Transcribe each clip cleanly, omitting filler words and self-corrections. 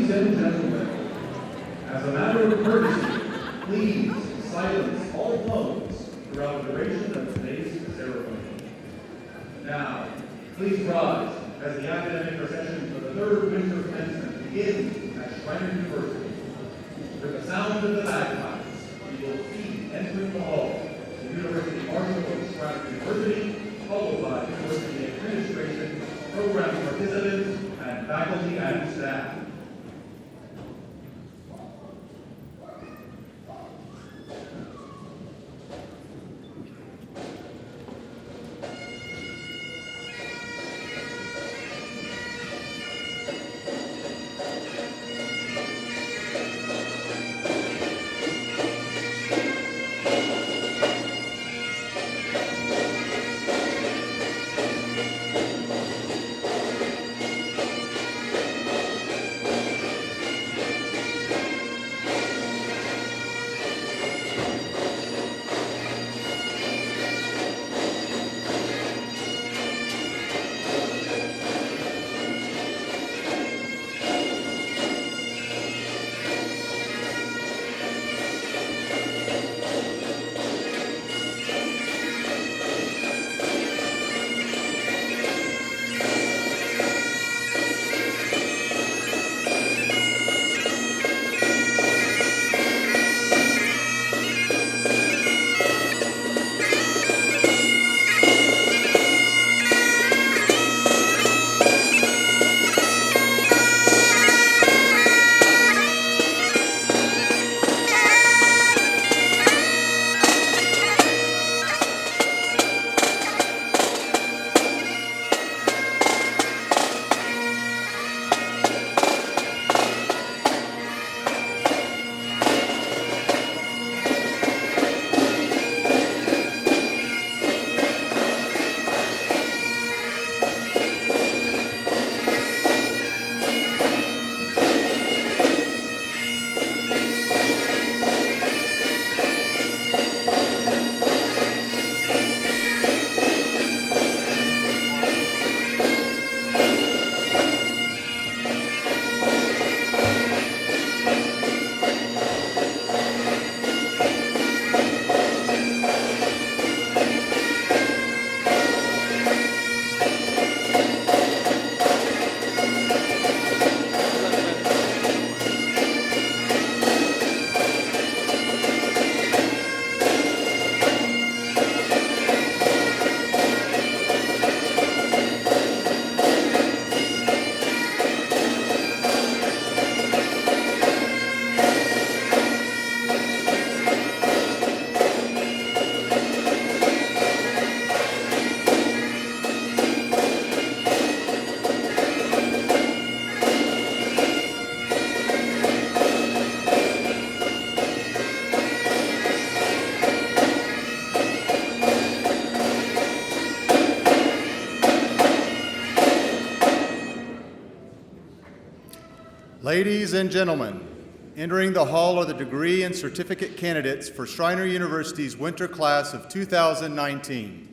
Ladies and gentlemen, as a matter of courtesy, please silence all phones throughout the duration of today's ceremony. Now, please rise as the academic procession for the third winter commencement begins at Schreiner University. With the sound of the bagpipes, we will see entering the hall the University Marshal of Frampton University, followed by University administration, program participants, and faculty and staff. Ladies and gentlemen, entering the hall are the degree and certificate candidates for Schreiner University's winter class of 2019.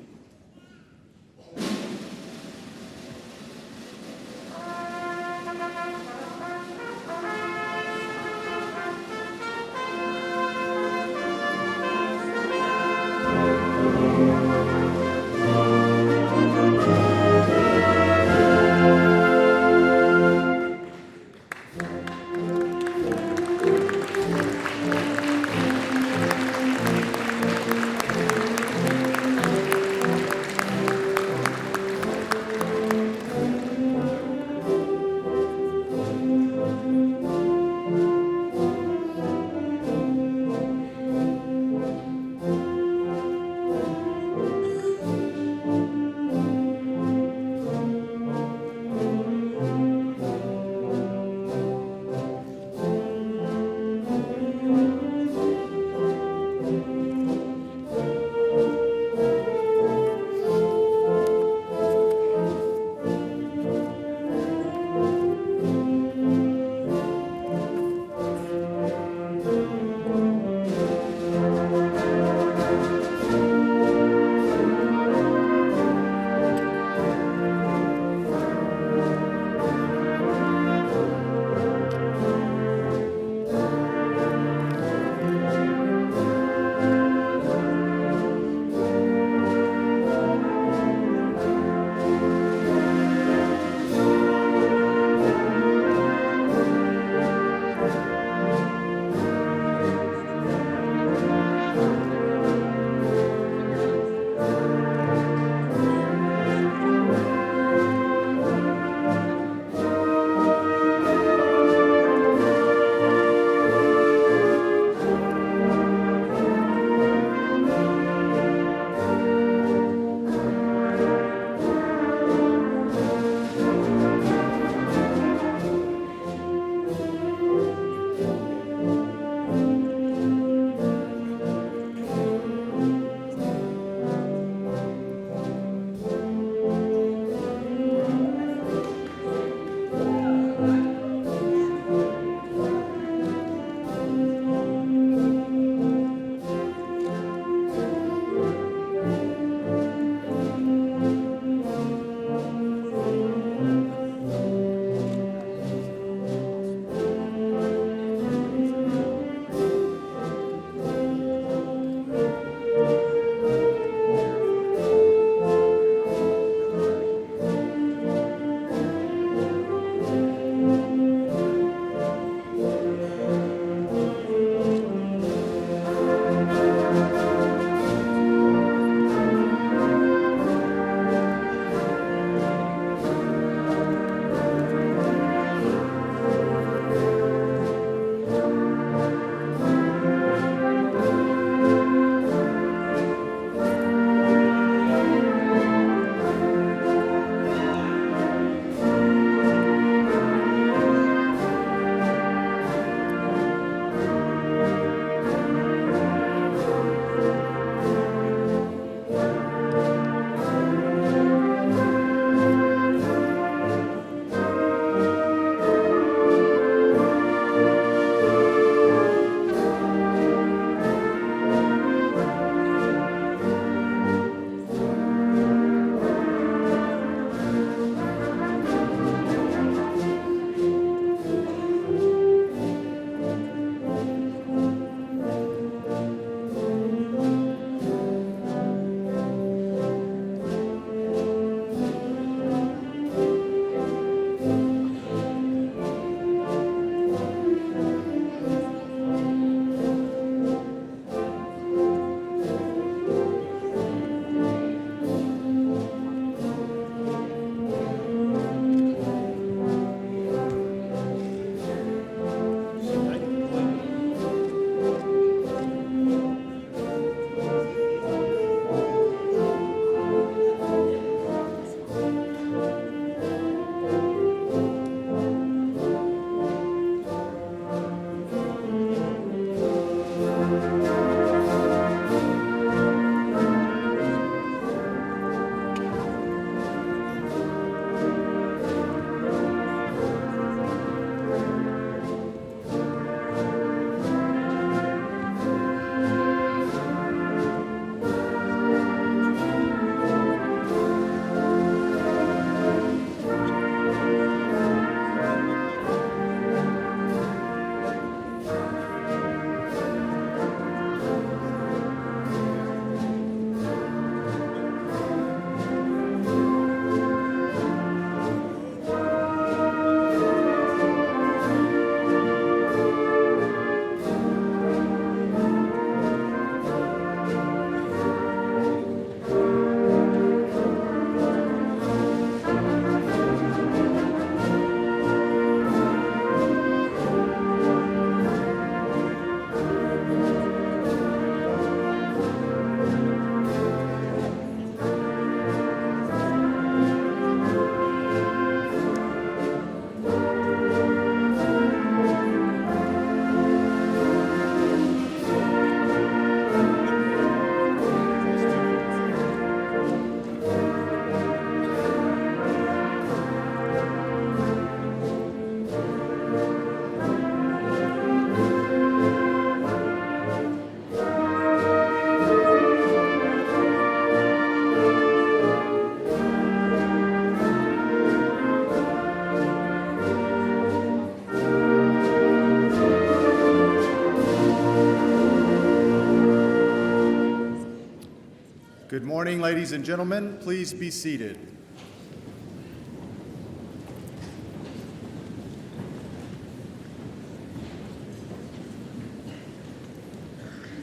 Good morning, ladies and gentlemen. Please be seated.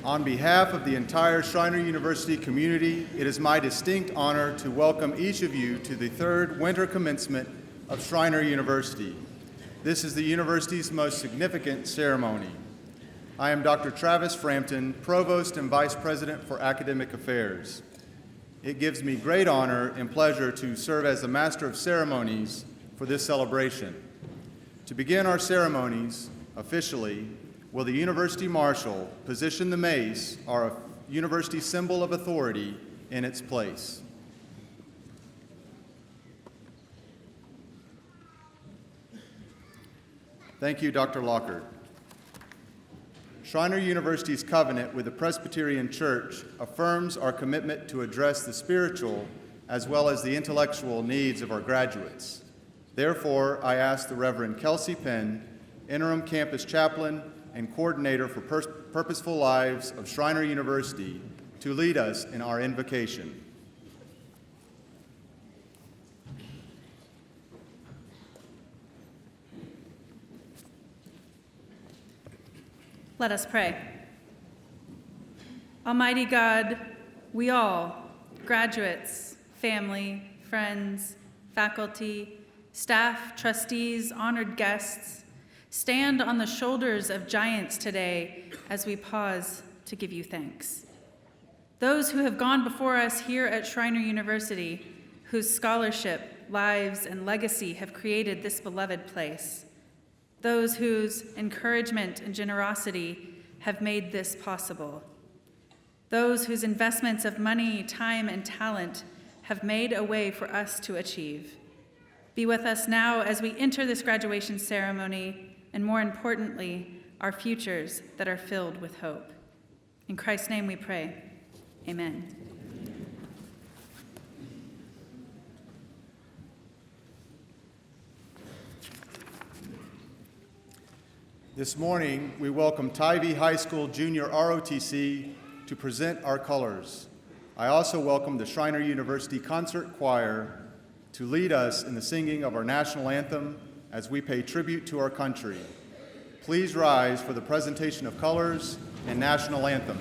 On behalf of the entire Schreiner University community, it is my distinct honor to welcome each of you to the third winter commencement of Schreiner University. This is the university's most significant ceremony. I am Dr. Travis Frampton, Provost and Vice President for Academic Affairs. It gives me great honor and pleasure to serve as the Master of Ceremonies for this celebration. To begin our ceremonies officially, will the University Marshal position the mace, our university symbol of authority, in its place. Thank you, Dr. Lockard. Schreiner University's covenant with the Presbyterian Church affirms our commitment to address the spiritual as well as the intellectual needs of our graduates. Therefore, I ask the Reverend Kelsey Penn, Interim Campus Chaplain and Coordinator for Purposeful Lives of Schreiner University, to lead us in our invocation. Let us pray. Almighty God, we all, graduates, family, friends, faculty, staff, trustees, honored guests, stand on the shoulders of giants today as we pause to give you thanks. Those who have gone before us here at Schreiner University, whose scholarship, lives, and legacy have created this beloved place. Those whose encouragement and generosity have made this possible. Those whose investments of money, time, and talent have made a way for us to achieve. Be with us now as we enter this graduation ceremony, and more importantly, our futures that are filled with hope. In Christ's name we pray. Amen. This morning, we welcome Tivy High School Junior ROTC to present our colors. I also welcome the Schreiner University Concert Choir to lead us in the singing of our national anthem as we pay tribute to our country. Please rise for the presentation of colors and national anthem.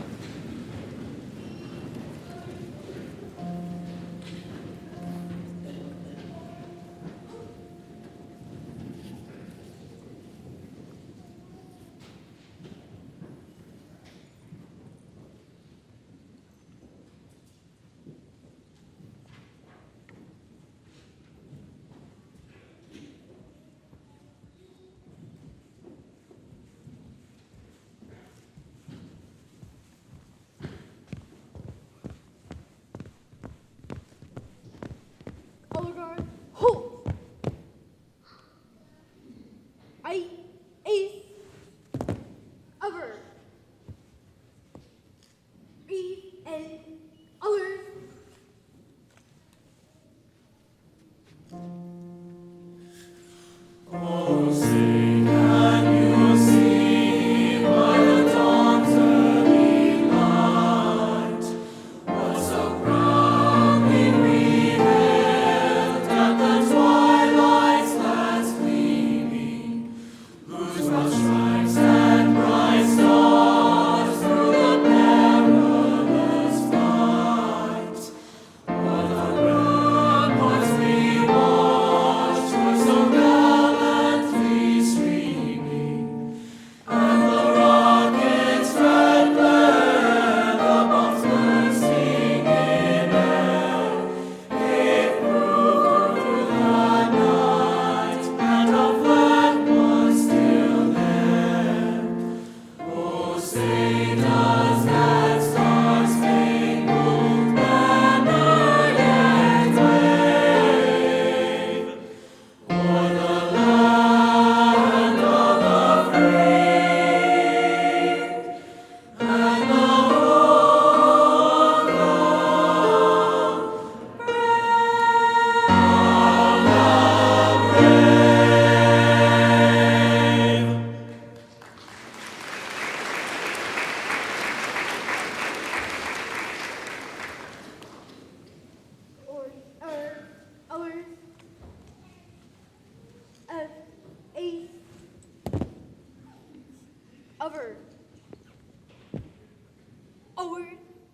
our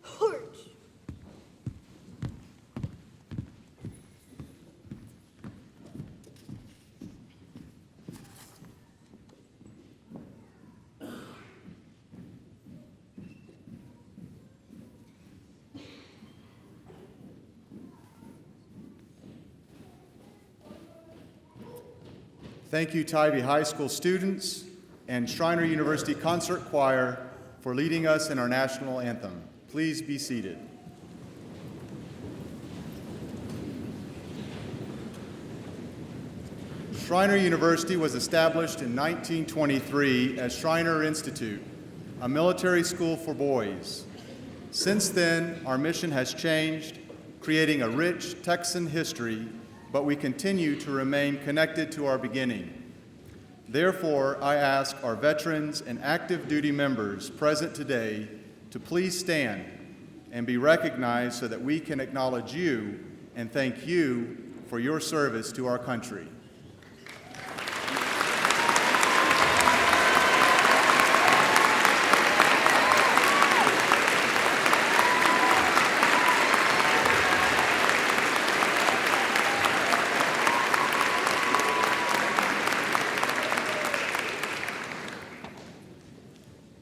heart. Thank you, Tivy High School students and Schreiner University Concert Choir for leading us in our national anthem. Please be seated. Schreiner University was established in 1923 as Schreiner Institute, a military school for boys. Since then, our mission has changed, creating a rich Texan history, but we continue to remain connected to our beginning. Therefore, I ask our veterans and active duty members present today to please stand and be recognized so that we can acknowledge you and thank you for your service to our country.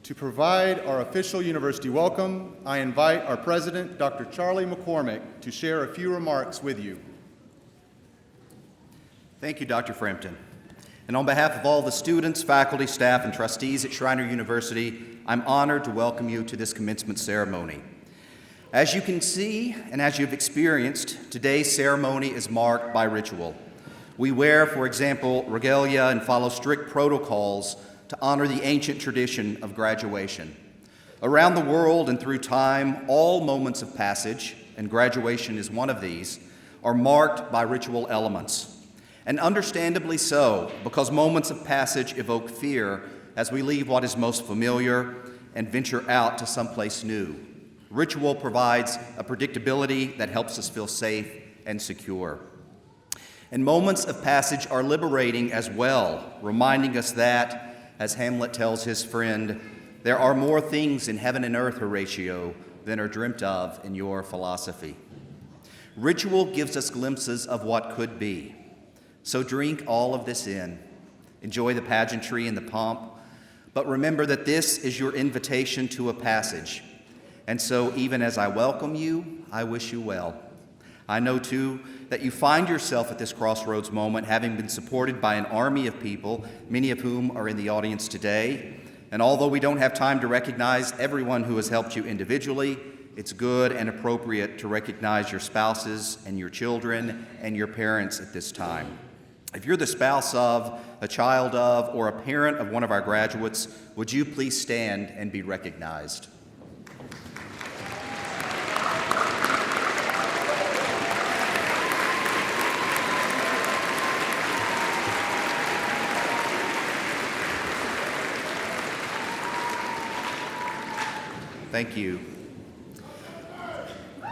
To provide our official university welcome, I invite our president, Dr. Charlie McCormick, to share a few remarks with you. Thank you, Dr. Frampton. And on behalf of all the students, faculty, staff, and trustees at Schreiner University, I'm honored to welcome you to this commencement ceremony. As you can see, and as you've experienced, today's ceremony is marked by ritual. We wear, for example, regalia and follow strict protocols to honor the ancient tradition of graduation. Around the world and through time, all moments of passage, and graduation is one of these, are marked by ritual elements. And understandably so, because moments of passage evoke fear as we leave what is most familiar and venture out to someplace new. Ritual provides a predictability that helps us feel safe and secure. And moments of passage are liberating as well, reminding us that, as Hamlet tells his friend, there are more things in heaven and earth, Horatio, than are dreamt of in your philosophy. Ritual gives us glimpses of what could be. So drink all of this in. Enjoy the pageantry and the pomp, but remember that this is your invitation to a passage. And so even as I welcome you, I wish you well. I know, too, that you find yourself at this crossroads moment having been supported by an army of people, many of whom are in the audience today. And although we don't have time to recognize everyone who has helped you individually, it's good and appropriate to recognize your spouses and your children and your parents at this time. If you're the spouse of, a child of, or a parent of one of our graduates, would you please stand and be recognized? Thank you.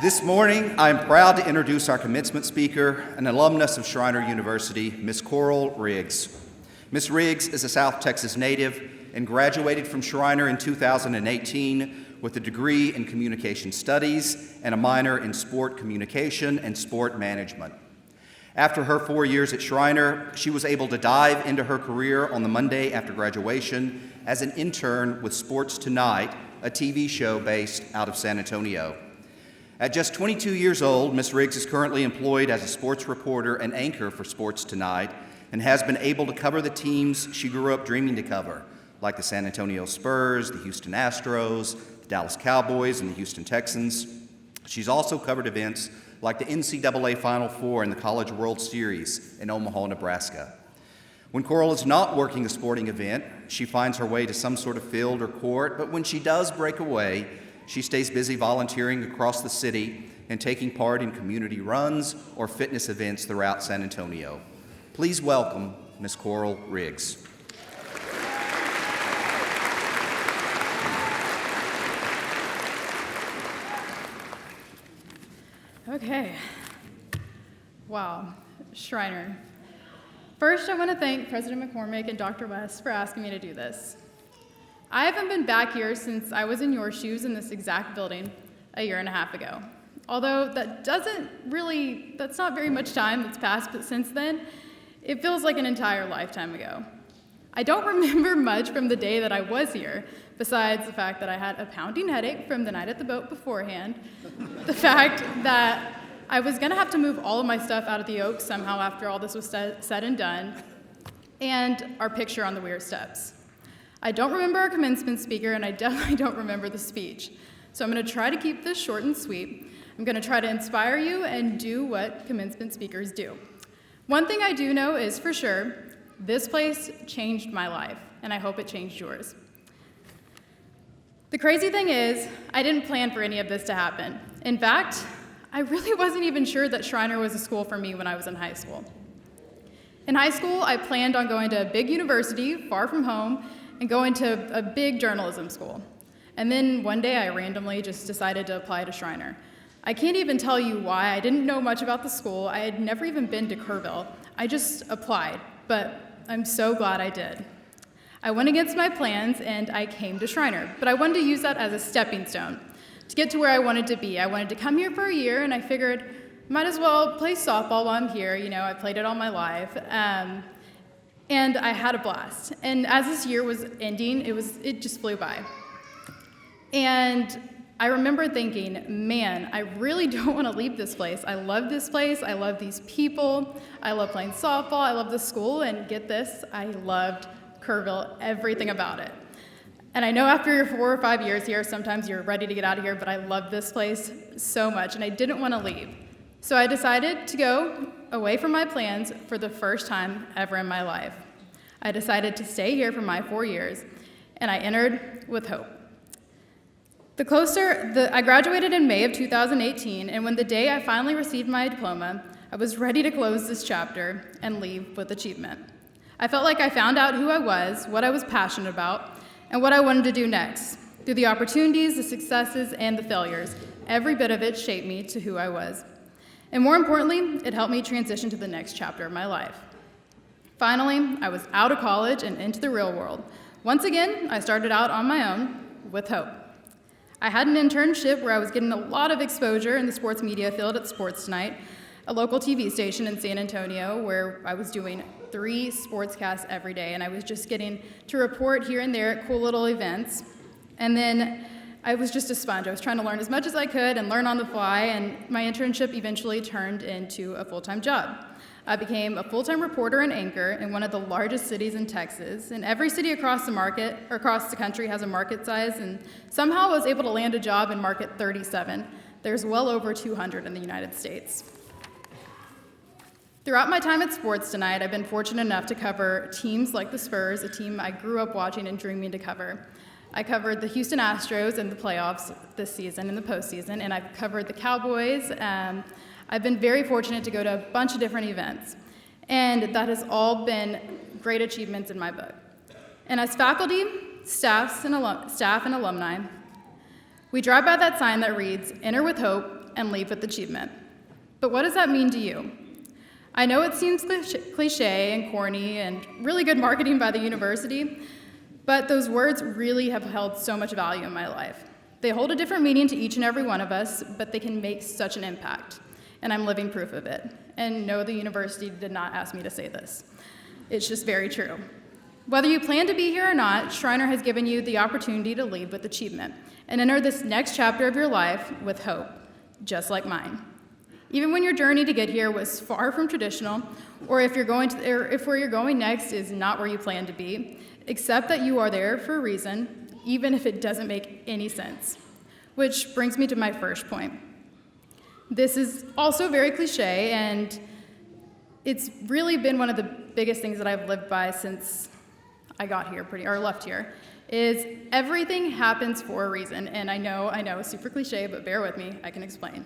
This morning, I'm proud to introduce our commencement speaker, an alumnus of Schreiner University, Ms. Coral Riggs. Ms. Riggs is a South Texas native and graduated from Schreiner in 2018 with a degree in communication studies and a minor in sport communication and sport management. After her 4 years at Schreiner, she was able to dive into her career on the Monday after graduation as an intern with Sports Tonight, a TV show based out of San Antonio. At just 22 years old, Ms. Riggs is currently employed as a sports reporter and anchor for Sports Tonight and has been able to cover the teams she grew up dreaming to cover, like the San Antonio Spurs, the Houston Astros, the Dallas Cowboys, and the Houston Texans. She's also covered events like the NCAA Final Four and the College World Series in Omaha, Nebraska. When Coral is not working a sporting event, she finds her way to some sort of field or court, but when she does break away, she stays busy volunteering across the city and taking part in community runs or fitness events throughout San Antonio. Please welcome Ms. Coral Riggs. Okay. Wow. Schreiner. First, I want to thank President McCormick and Dr. West for asking me to do this. I haven't been back here since I was in your shoes in this exact building a year and a half ago. Although that's not very much time that's passed, but since then, it feels like an entire lifetime ago. I don't remember much from the day that I was here, besides the fact that I had a pounding headache from the night at the boat beforehand, the fact that I was gonna have to move all of my stuff out of the Oaks somehow after all this was said and done, and our picture on the weir steps. I don't remember our commencement speaker, and I definitely don't remember the speech. So I'm gonna try to keep this short and sweet. I'm gonna try to inspire you and do what commencement speakers do. One thing I do know is for sure, this place changed my life, and I hope it changed yours. The crazy thing is, I didn't plan for any of this to happen. In fact, I really wasn't even sure that Schreiner was a school for me when I was in high school. In high school, I planned on going to a big university, far from home, and going to a big journalism school. And then one day I randomly just decided to apply to Schreiner. I can't even tell you why. I didn't know much about the school. I had never even been to Kerrville. I just applied, but I'm so glad I did. I went against my plans and I came to Schreiner, but I wanted to use that as a stepping stone to get to where I wanted to be. I wanted to come here for a year, and I figured might as well play softball while I'm here. You know, I played it all my life. And I had a blast. And as this year was ending, it just flew by. And I remember thinking, man, I really don't want to leave this place. I love this place. I love these people. I love playing softball. I love the school. And get this, I loved Kerrville, everything about it. And I know after your 4 or 5 years here, sometimes you're ready to get out of here, but I love this place so much, and I didn't want to leave. So I decided to go away from my plans for the first time ever in my life. I decided to stay here for my 4 years, and I entered with hope. I graduated in May of 2018, and when the day I finally received my diploma, I was ready to close this chapter and leave with achievement. I felt like I found out who I was, what I was passionate about, and what I wanted to do next. Through the opportunities, the successes, and the failures, every bit of it shaped me to who I was. And more importantly, it helped me transition to the next chapter of my life. Finally, I was out of college and into the real world. Once again, I started out on my own with hope. I had an internship where I was getting a lot of exposure in the sports media field at Sports Tonight, a local TV station in San Antonio where I was doing 3 sportscasts every day, and I was just getting to report here and there at cool little events. And then I was just a sponge. I was trying to learn as much as I could and learn on the fly, and my internship eventually turned into a full-time job. I became a full-time reporter and anchor in one of the largest cities in Texas, and every city across the country has a market size, and somehow I was able to land a job in market 37. There's well over 200 in the United States. Throughout my time at Sports Tonight, I've been fortunate enough to cover teams like the Spurs, a team I grew up watching and dreaming to cover. I covered the Houston Astros in the playoffs this season, in the postseason, and I've covered the Cowboys. I've been very fortunate to go to a bunch of different events, and that has all been great achievements in my book. And as faculty, staff and alumni, we drive by that sign that reads, "Enter with hope and leave with achievement." But what does that mean to you? I know it seems cliche and corny and really good marketing by the university, but those words really have held so much value in my life. They hold a different meaning to each and every one of us, but they can make such an impact, and I'm living proof of it. And no, the university did not ask me to say this. It's just very true. Whether you plan to be here or not, Schreiner has given you the opportunity to lead with achievement and enter this next chapter of your life with hope, just like mine. Even when your journey to get here was far from traditional, or if where you're going next is not where you plan to be, accept that you are there for a reason, even if it doesn't make any sense. Which brings me to my first point. This is also very cliche, and it's really been one of the biggest things that I've lived by since I got here, left here, is everything happens for a reason. And I know, super cliche, but bear with me, I can explain.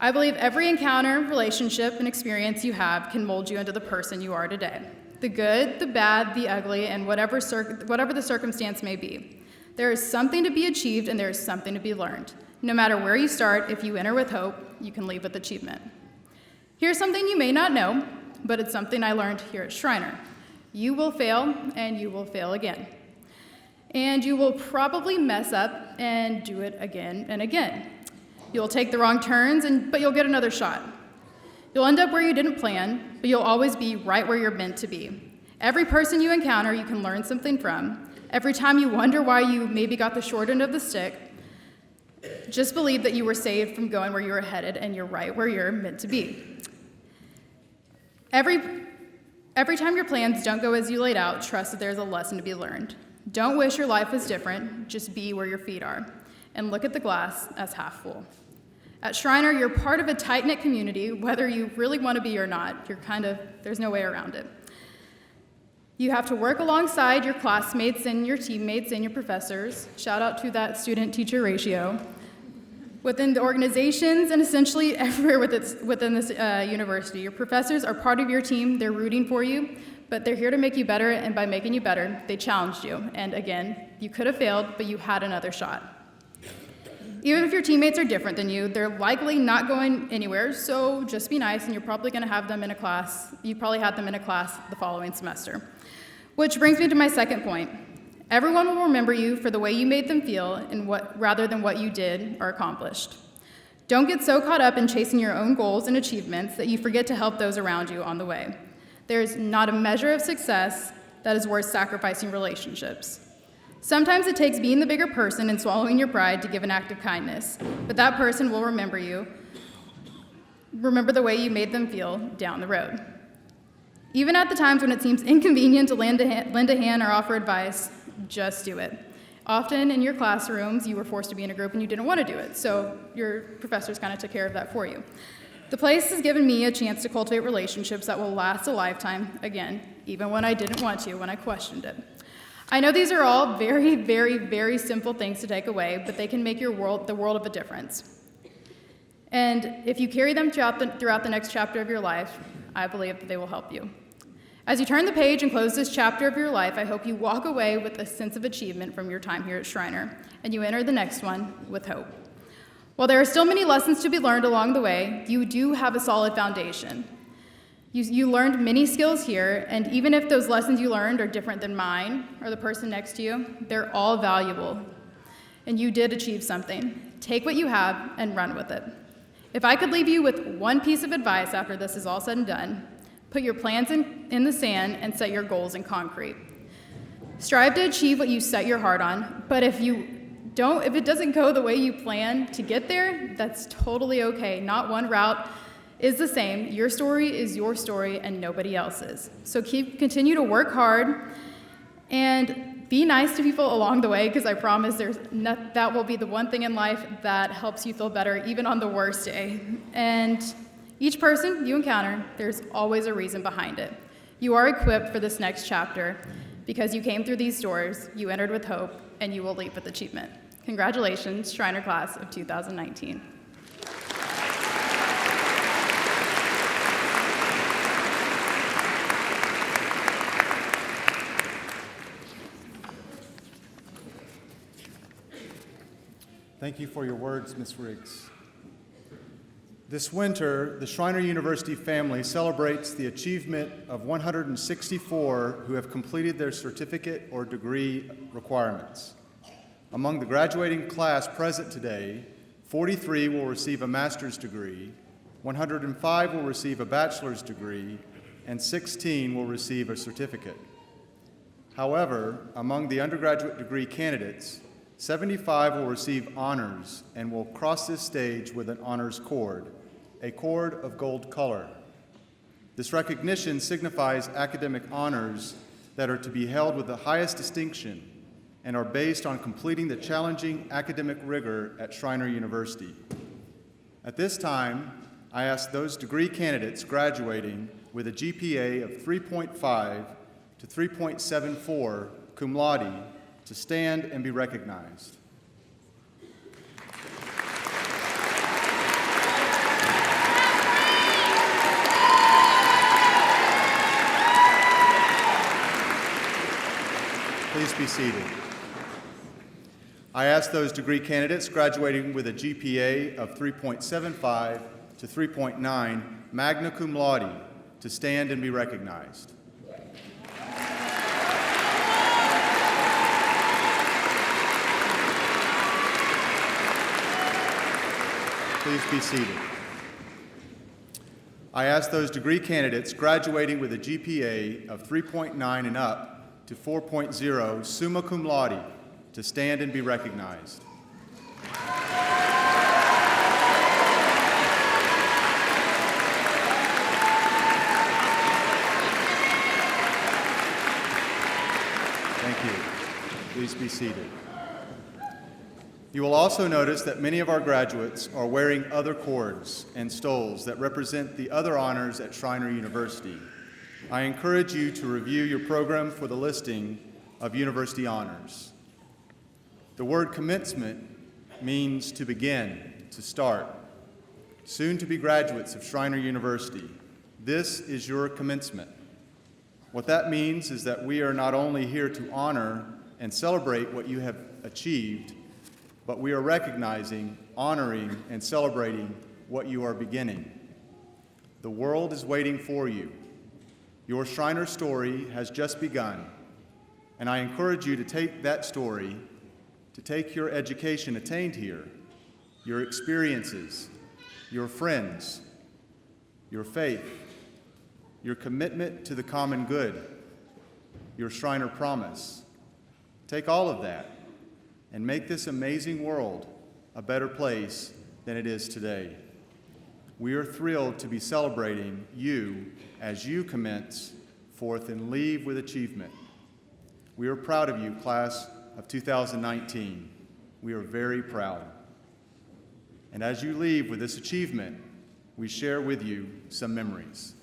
I believe every encounter, relationship, and experience you have can mold you into the person you are today. The good, the bad, the ugly, and whatever the circumstance may be. There is something to be achieved and there is something to be learned. No matter where you start, if you enter with hope, you can leave with achievement. Here's something you may not know, but it's something I learned here at Schreiner. You will fail and you will fail again. And you will probably mess up and do it again and again. You'll take the wrong turns, but you'll get another shot. You'll end up where you didn't plan, but you'll always be right where you're meant to be. Every person you encounter, you can learn something from. Every time you wonder why you maybe got the short end of the stick, just believe that you were saved from going where you were headed and you're right where you're meant to be. Every time your plans don't go as you laid out, trust that there's a lesson to be learned. Don't wish your life was different, just be where your feet are, and look at the glass as half full. At Schreiner, you're part of a tight-knit community, whether you really want to be or not. There's no way around it. You have to work alongside your classmates and your teammates and your professors. Shout out to that student-teacher ratio. Within the organizations and essentially everywhere within this university, your professors are part of your team. They're rooting for you, but they're here to make you better, and by making you better, they challenged you. And again, you could have failed, but you had another shot. Even if your teammates are different than you, they're likely not going anywhere, so just be nice, and you're probably going to have them in a class. You probably had them in a class the following semester. Which brings me to my second point. Everyone will remember you for the way you made them feel rather than what you did or accomplished. Don't get so caught up in chasing your own goals and achievements that you forget to help those around you on the way. There's not a measure of success that is worth sacrificing relationships. Sometimes it takes being the bigger person and swallowing your pride to give an act of kindness, but that person will remember the way you made them feel down the road. Even at the times when it seems inconvenient to lend a hand or offer advice, just do it. Often in your classrooms, you were forced to be in a group and you didn't want to do it, so your professors kind of took care of that for you. The place has given me a chance to cultivate relationships that will last a lifetime, again, even when I didn't want to, when I questioned it. I know these are all very, very, very simple things to take away, but they can make the world of a difference. And if you carry them throughout the next chapter of your life, I believe that they will help you. As you turn the page and close this chapter of your life, I hope you walk away with a sense of achievement from your time here at Schreiner, and you enter the next one with hope. While there are still many lessons to be learned along the way, you do have a solid foundation. You learned many skills here, and even if those lessons you learned are different than mine or the person next to you, they're all valuable. And you did achieve something. Take what you have and run with it. If I could leave you with one piece of advice after this is all said and done, put your plans in the sand and set your goals in concrete. Strive to achieve what you set your heart on, but if it doesn't go the way you plan to get there, that's totally okay. Not one route is the same. Your story is your story and nobody else's. So continue to work hard and be nice to people along the way, because I promise that will be the one thing in life that helps you feel better even on the worst day. And each person you encounter, there's always a reason behind it. You are equipped for this next chapter because you came through these doors, you entered with hope, and you will leave with achievement. Congratulations, Schreiner class of 2019. Thank you for your words, Ms. Riggs. This winter, the Schreiner University family celebrates the achievement of 164 who have completed their certificate or degree requirements. Among the graduating class present today, 43 will receive a master's degree, 105 will receive a bachelor's degree, and 16 will receive a certificate. However, among the undergraduate degree candidates, 75 will receive honors and will cross this stage with an honors cord, a cord of gold color. This recognition signifies academic honors that are to be held with the highest distinction and are based on completing the challenging academic rigor at Schreiner University. At this time, I ask those degree candidates graduating with a GPA of 3.5 to 3.74 cum laude to stand and be recognized. Please be seated. I ask those degree candidates graduating with a GPA of 3.75 to 3.9 magna cum laude to stand and be recognized. Please be seated. I ask those degree candidates graduating with a GPA of 3.9 and up to 4.0 summa cum laude to stand and be recognized. Thank you. Please be seated. You will also notice that many of our graduates are wearing other cords and stoles that represent the other honors at Schreiner University. I encourage you to review your program for the listing of university honors. The word commencement means to begin, to start. Soon to be graduates of Schreiner University, this is your commencement. What that means is that we are not only here to honor and celebrate what you have achieved, but we are recognizing, honoring, and celebrating what you are beginning. The world is waiting for you. Your Schreiner story has just begun, and I encourage you to take that story, to take your education attained here, your experiences, your friends, your faith, your commitment to the common good, your Schreiner promise. Take all of that and make this amazing world a better place than it is today. We are thrilled to be celebrating you as you commence forth and leave with achievement. We are proud of you, class of 2019. We are very proud. And as you leave with this achievement, we share with you some memories.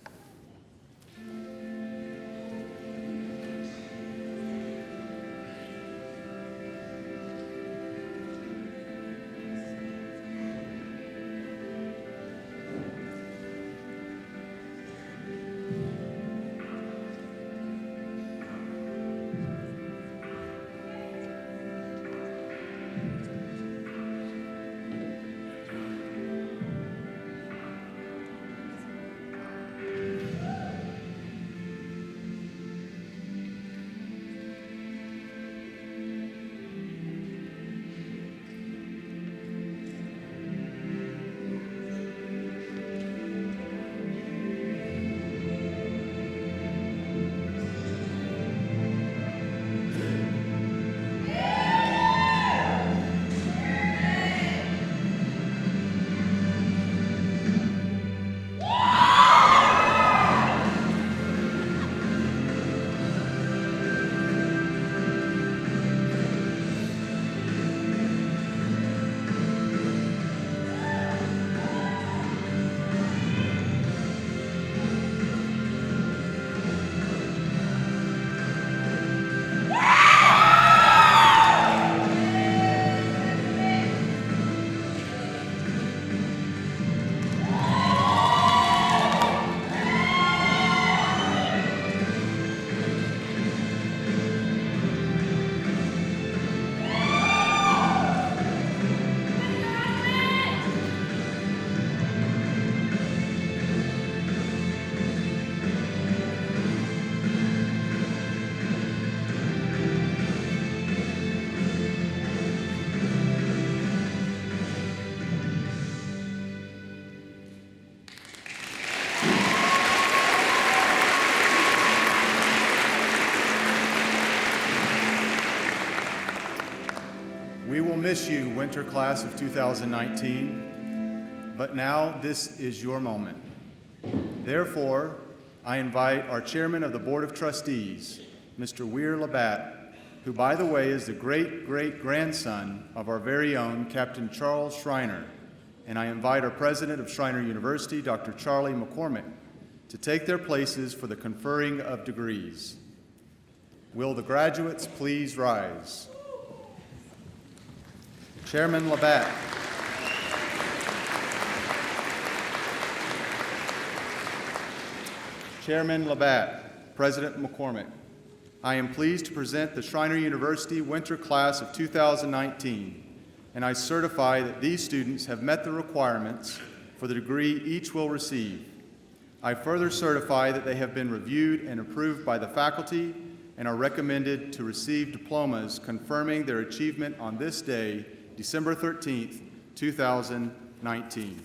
We will miss you, winter class of 2019, but now this is your moment. Therefore, I invite our chairman of the Board of Trustees, Mr. Weir Labatt, who, by the way, is the great-great-grandson of our very own Captain Charles Schreiner, and I invite our president of Schreiner University, Dr. Charlie McCormick, to take their places for the conferring of degrees. Will the graduates please rise? Chairman Labatt. Chairman Labatt, President McCormick, I am pleased to present the Schreiner University winter class of 2019, and I certify that these students have met the requirements for the degree each will receive. I further certify that they have been reviewed and approved by the faculty and are recommended to receive diplomas confirming their achievement on this day, December 13th, 2019. 2019.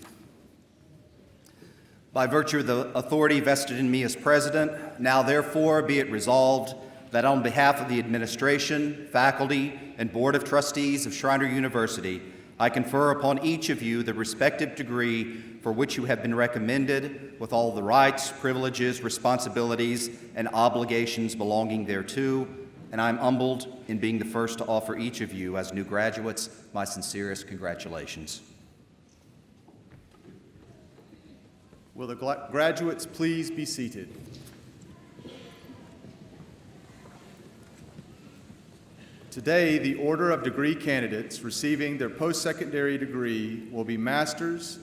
By virtue of the authority vested in me as president, now therefore be it resolved that on behalf of the administration, faculty, and Board of Trustees of Schreiner University, I confer upon each of you the respective degree for which you have been recommended, with all the rights, privileges, responsibilities, and obligations belonging thereto, and I'm humbled in being the first to offer each of you, as new graduates, my sincerest congratulations. Will the graduates please be seated? Today, the order of degree candidates receiving their post-secondary degree will be master's,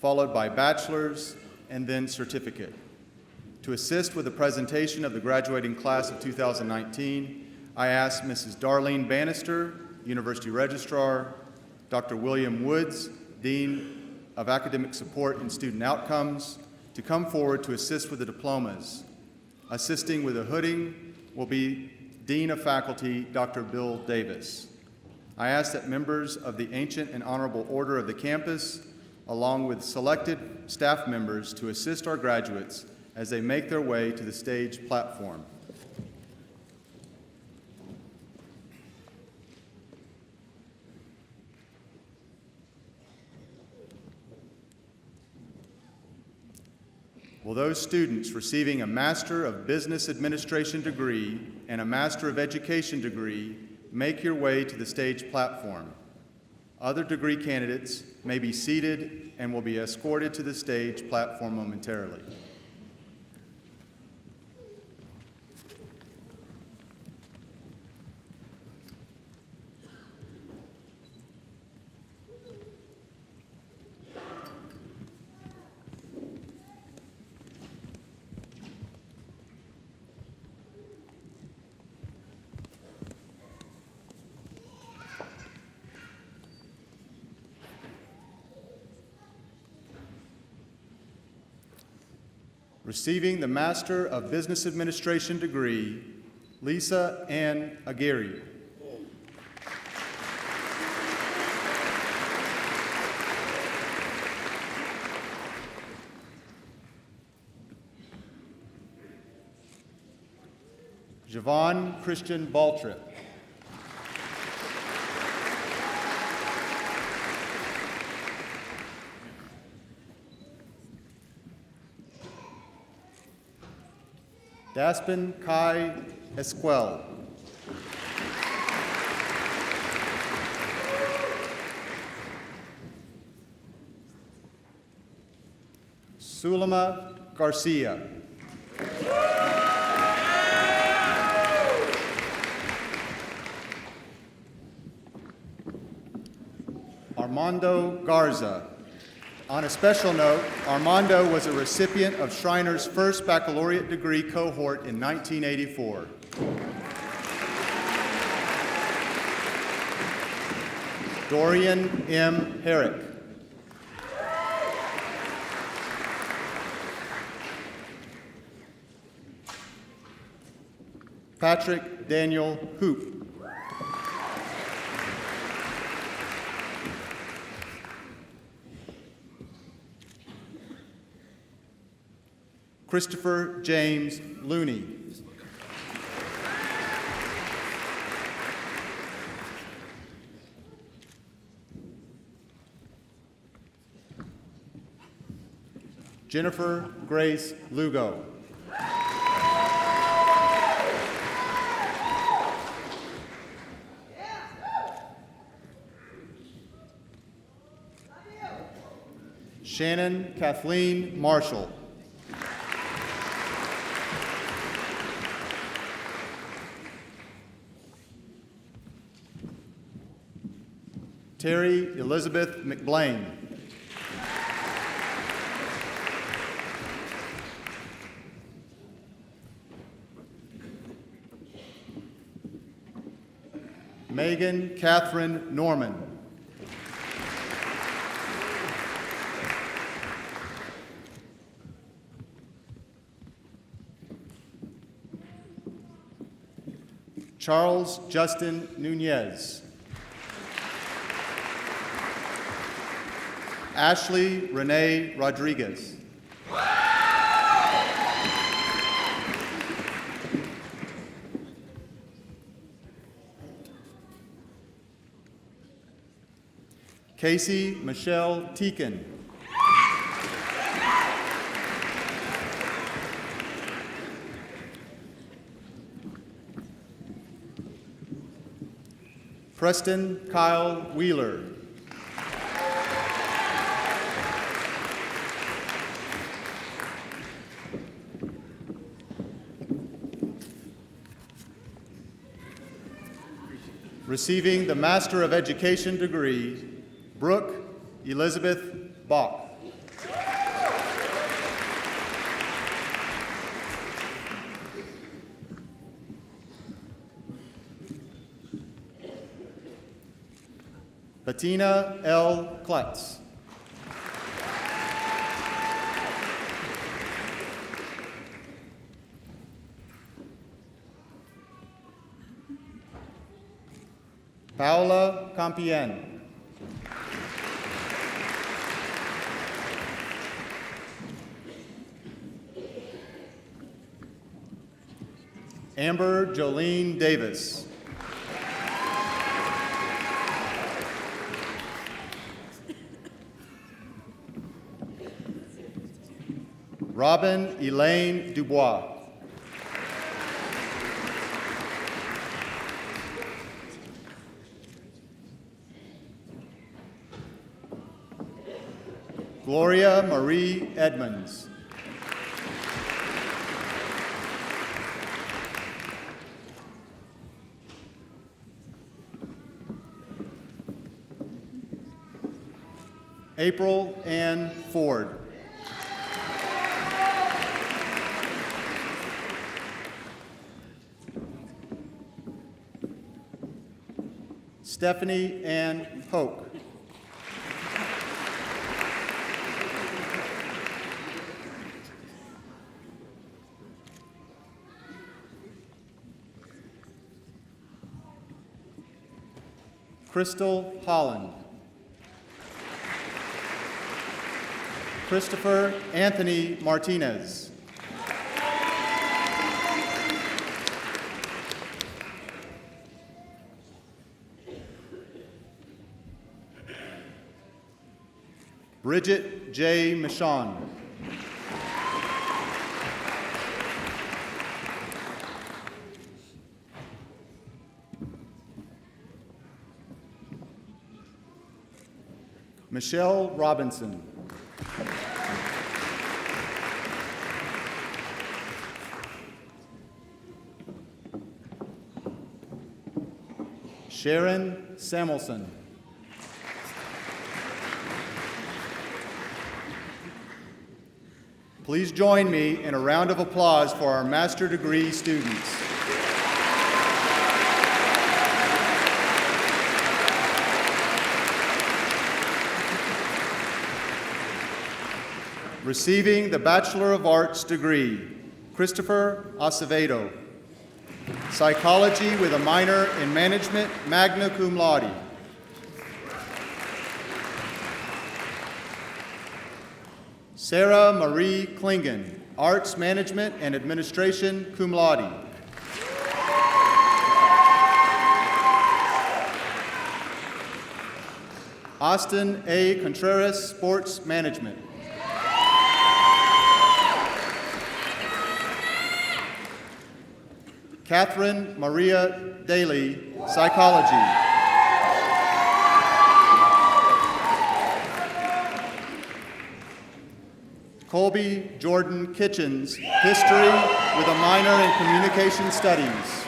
followed by bachelor's, and then certificate. To assist with the presentation of the graduating class of 2019, I ask Mrs. Darlene Bannister, University Registrar, Dr. William Woods, Dean of Academic Support and Student Outcomes, to come forward to assist with the diplomas. Assisting with the hooding will be Dean of Faculty, Dr. Bill Davis. I ask that members of the Ancient and Honorable Order of the campus, along with selected staff members, to assist our graduates as they make their way to the stage platform. Will those students receiving a Master of Business Administration degree and a Master of Education degree make your way to the stage platform? Other degree candidates may be seated and will be escorted to the stage platform momentarily. Receiving the Master of Business Administration degree, Lisa Ann Aguirre. Javon Christian Baltrip. Daspin Kai Esquel. Sulema Garcia. Armando Garza. On a special note, Armando was a recipient of Schreiner's first baccalaureate degree cohort in 1984. Dorian M. Herrick. Patrick Daniel Hoop. Christopher James Looney. Jennifer Grace Lugo. Shannon Kathleen Marshall. Terry Elizabeth McBlain. Megan Catherine Norman. Charles Justin Nunez. Ashley Renee Rodriguez. Casey Michelle Teakin. Preston Kyle Wheeler. Receiving the Master of Education degree, Brooke Elizabeth Bach. Bettina L. Kletz. Paola Campien. Amber Jolene Davis. Robin Elaine Dubois. Gloria Marie Edmonds. April Ann Ford. Stephanie Ann Hoke. Crystal Holland. Christopher Anthony Martinez. Bridget J. Michon. Michelle Robinson. Sharon Samuelson. Please join me in a round of applause for our master degree students. Receiving the Bachelor of Arts degree, Christopher Acevedo. Psychology with a minor in management, magna cum laude. Sarah Marie Klingen, Arts Management and Administration, cum laude. Austin A. Contreras, Sports Management. Catherine Maria Daly, Psychology. Colby Jordan Kitchens, History with a minor in Communication Studies.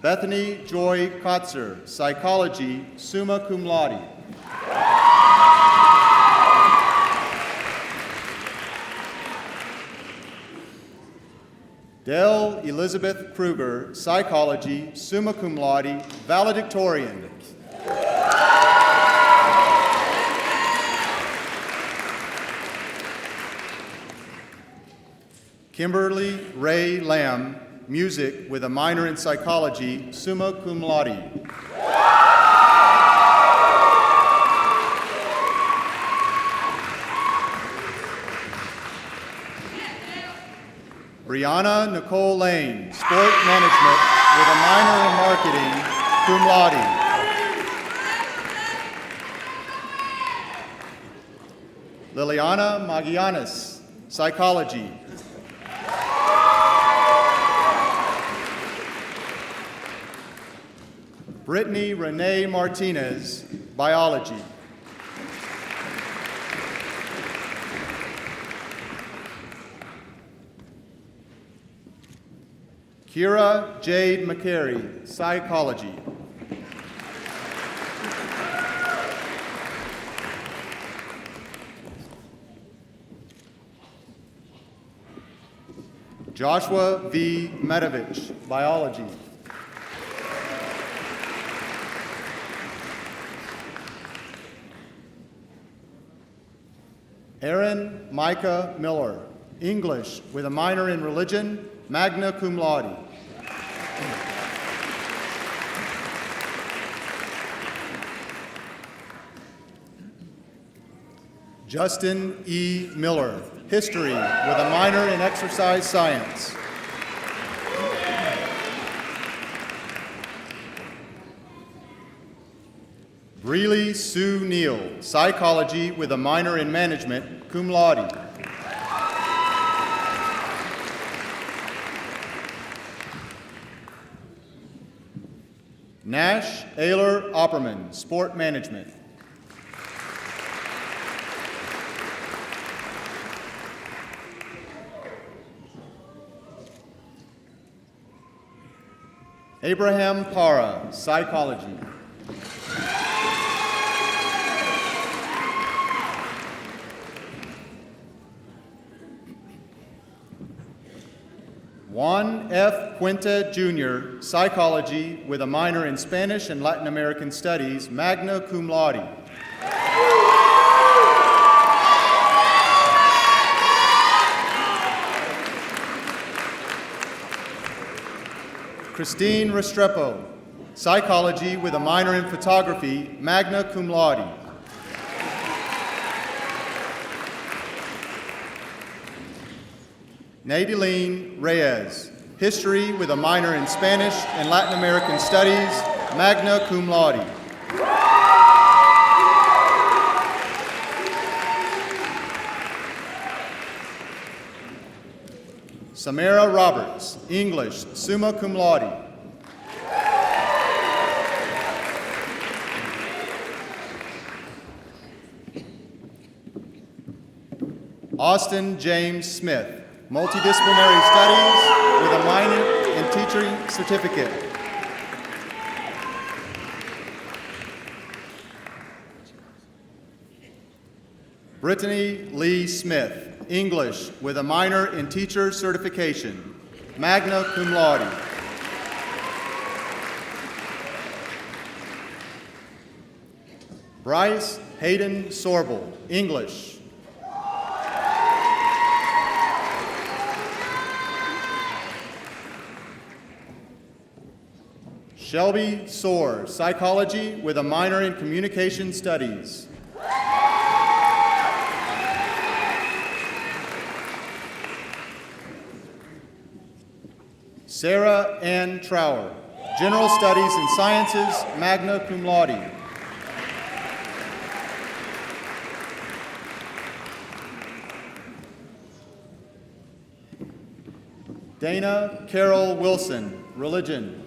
Bethany Joy Kotzer, Psychology, summa cum laude. Dell Elizabeth Kruger, Psychology, summa cum laude, valedictorian. Kimberly Ray Lamb, Music with a minor in Psychology, summa cum laude. Brianna Nicole Lane, Sport Management with a minor in Marketing, cum laude. Liliana Magianis, Psychology. Brittany Renee Martinez, Biology. Kira Jade McCary, Psychology. Joshua V. Medovich, Biology. Aaron Micah Miller, English with a minor in Religion, magna cum laude. Justin E. Miller, History with a minor in Exercise Science. Breely Sue Neal, Psychology with a minor in Management, cum laude. Nash Ayler Opperman, Sport Management. Abraham Para, Psychology. Juan F. Puente Jr., Psychology with a minor in Spanish and Latin American Studies, magna cum laude. Christine Restrepo, Psychology with a minor in Photography, magna cum laude. Nadine Reyes, History with a minor in Spanish and Latin American Studies, magna cum laude. Samara Roberts, English, summa cum laude. Austin James Smith, Multidisciplinary Studies with a minor in Teaching Certificate. Brittany Lee Smith, English with a minor in Teacher Certification, magna cum laude. Bryce Hayden Sorbel, English. Shelby Soar, Psychology with a minor in Communication Studies. Sarah Ann Trower, General Studies and Sciences, magna cum laude. Dana Carol Wilson, Religion.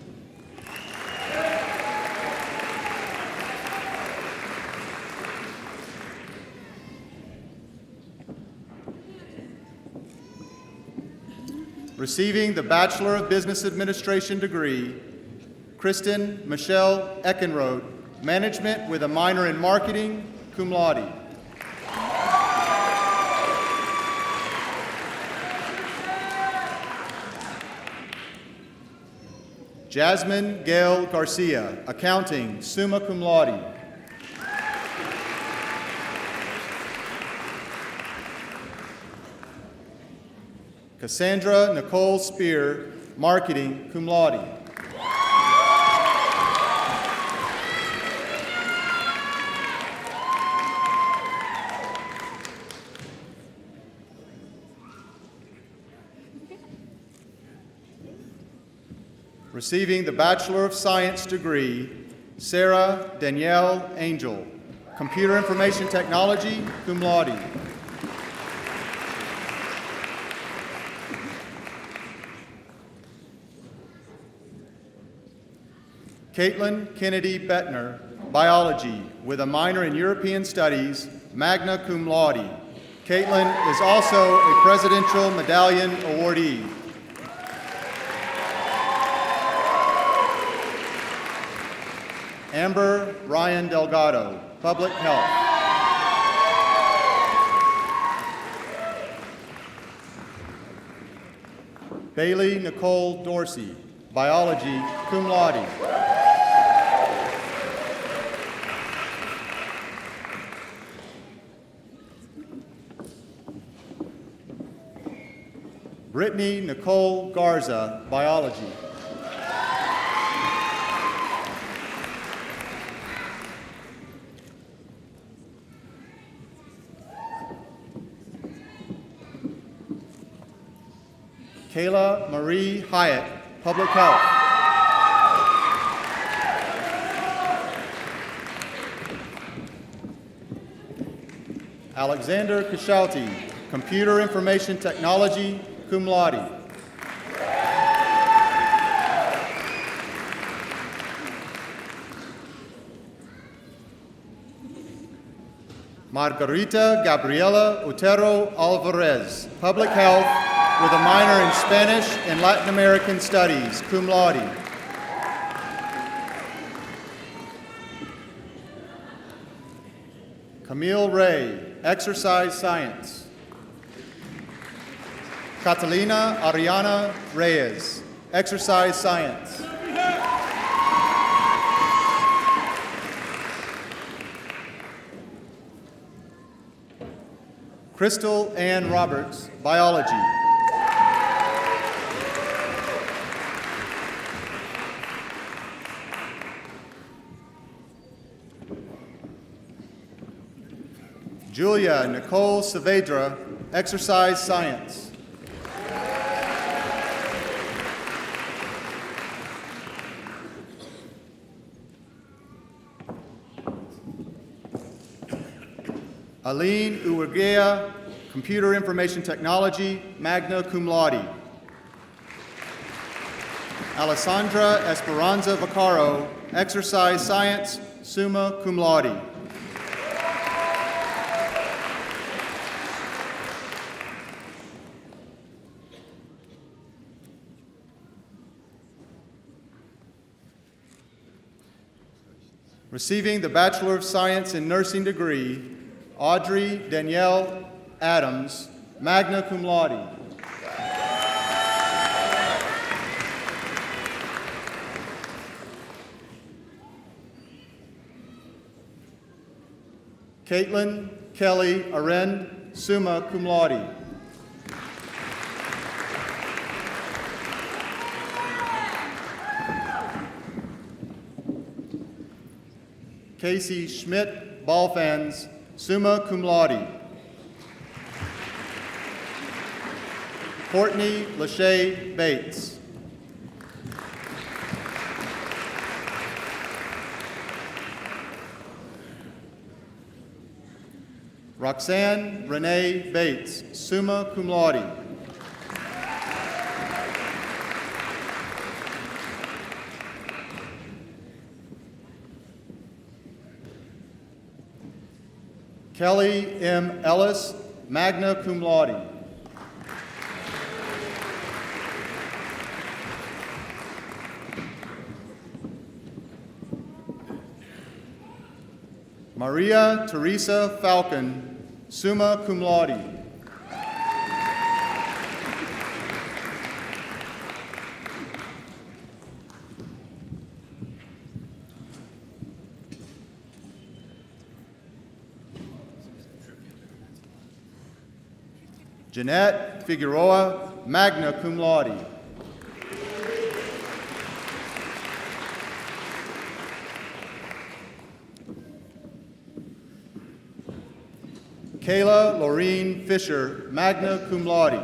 Receiving the Bachelor of Business Administration degree, Kristen Michelle Eckenrode, Management with a minor in Marketing, cum laude. Jasmine Gail Garcia, Accounting, summa cum laude. Cassandra Nicole Spear, Marketing, cum laude. Receiving the Bachelor of Science degree, Sarah Danielle Angel, Computer Information Technology, cum laude. Caitlin Kennedy Bettner, Biology, with a minor in European Studies, magna cum laude. Caitlin is also a Presidential Medallion awardee. Amber Ryan Delgado, Public Health. Bailey Nicole Dorsey, Biology, cum laude. Brittany Nicole Garza, Biology. Kayla Marie Hyatt, Public Health. Alexander Kashalti, Computer Information Technology, cum laude. Margarita Gabriela Otero Alvarez, Public Health, with a minor in Spanish and Latin American Studies, cum laude. Camille Ray, Exercise Science. Catalina Ariana Reyes, Exercise Science. Crystal Ann Roberts, Biology. Julia Nicole Saavedra, Exercise Science. Aline Uwagea, Computer Information Technology, magna cum laude. Alessandra Esperanza Vaccaro, Exercise Science, summa cum laude. Receiving the Bachelor of Science in Nursing degree, Audrey Danielle Adams, magna cum laude. Caitlin Kelly Arend, summa cum laude. Casey Schmidt Balfans, summa cum laude. Courtney Lachey Bates. Roxanne Renee Bates, summa cum laude. Kelly M. Ellis, magna cum laude. Maria Teresa Falcon, summa cum laude. Jeanette Figueroa, magna cum laude. Kayla Laureen Fisher, magna cum laude.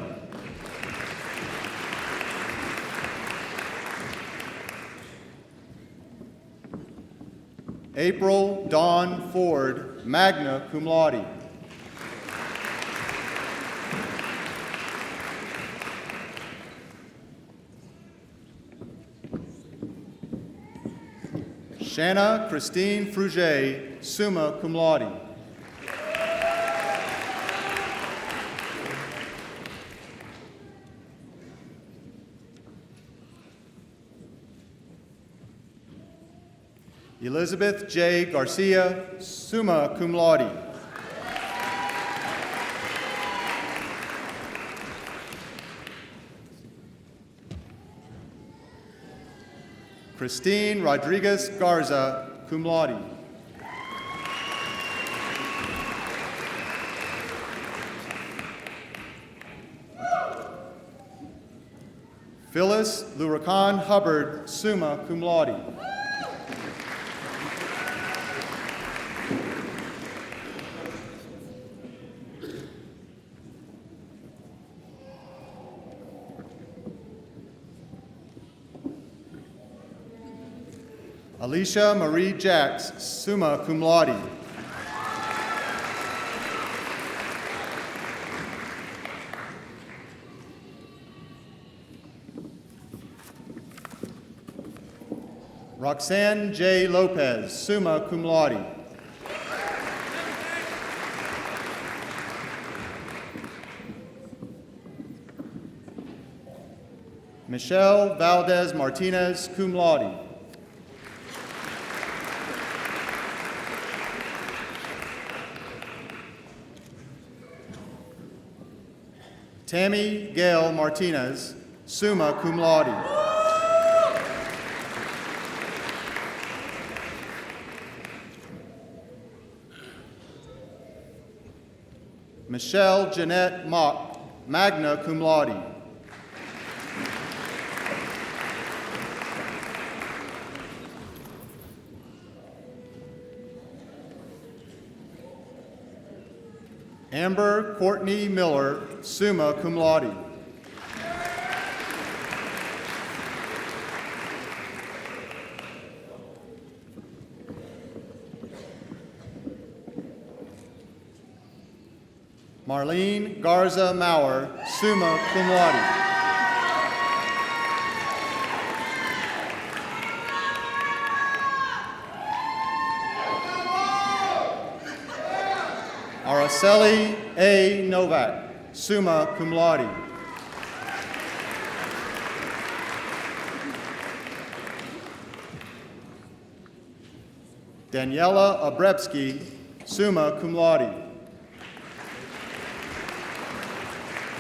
April Dawn Ford, magna cum laude. Shanna Christine Fruget, summa cum laude. Elizabeth J. Garcia, summa cum laude. Christine Rodriguez Garza, cum laude. Phyllis Luracan Hubbard, summa cum laude. Alicia Marie Jacks, summa cum laude. Roxanne J. Lopez, summa cum laude. Michelle Valdez Martinez, cum laude. Tammy Gail Martinez, summa cum laude. Michelle Jeanette Mock, magna cum laude. Amber Courtney Miller, summa cum laude. Marlene Garza Maurer, summa cum laude. Araceli A. Novak, summa cum laude. Daniela Abrebsky, summa cum laude.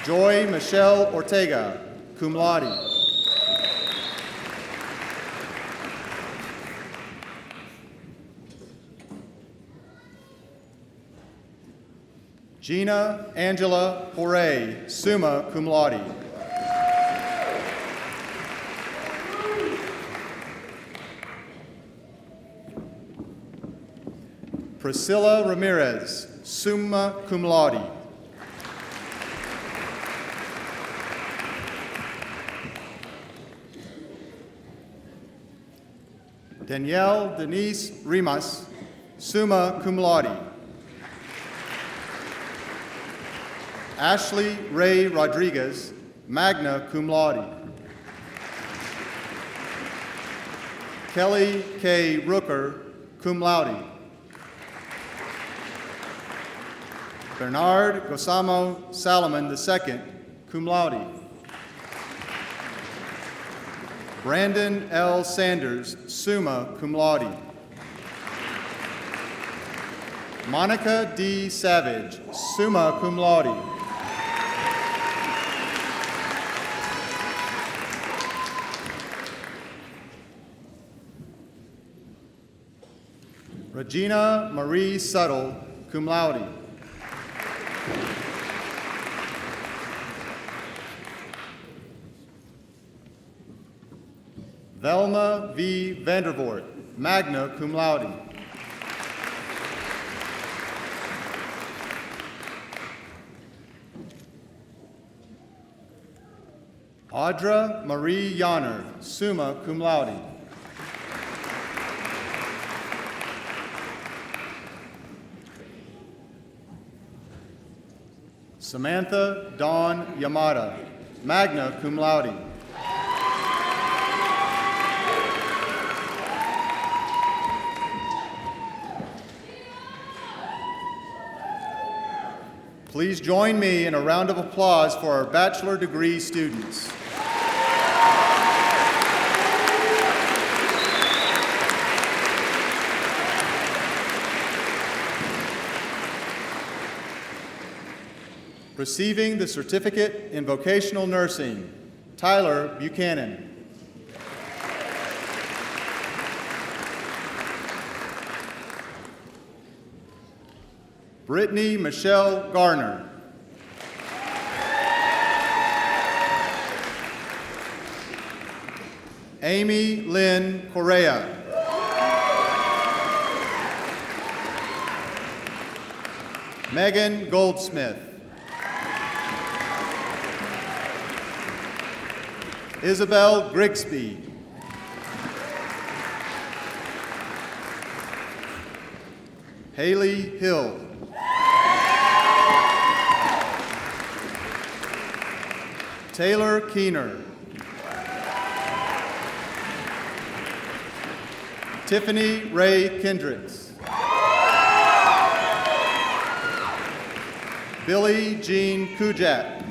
Joy Michelle Ortega, cum laude. Gina Angela Foray, summa cum laude. Priscilla Ramirez, summa cum laude. Danielle Denise Rimas, summa cum laude. Ashley Ray Rodriguez, magna cum laude. Kelly K. Rooker, cum laude. Bernard Gosamo Salomon II, cum laude. Brandon L. Sanders, summa cum laude. Monica D. Savage, summa cum laude. Regina Marie Suttle, cum laude. Velma V. Vandervoort, magna cum laude. Audra Marie Yonner, summa cum laude. Samantha Dawn Yamada, magna cum laude. Please join me in a round of applause for our bachelor degree students. Receiving the certificate in vocational nursing, Tyler Buchanan. Brittany Michelle Garner. Amy Lynn Correa. Megan Goldsmith. Isabel Grigsby. Haley Hill. Taylor Keener. Tiffany Ray Kendricks. Billie Jean Kujak.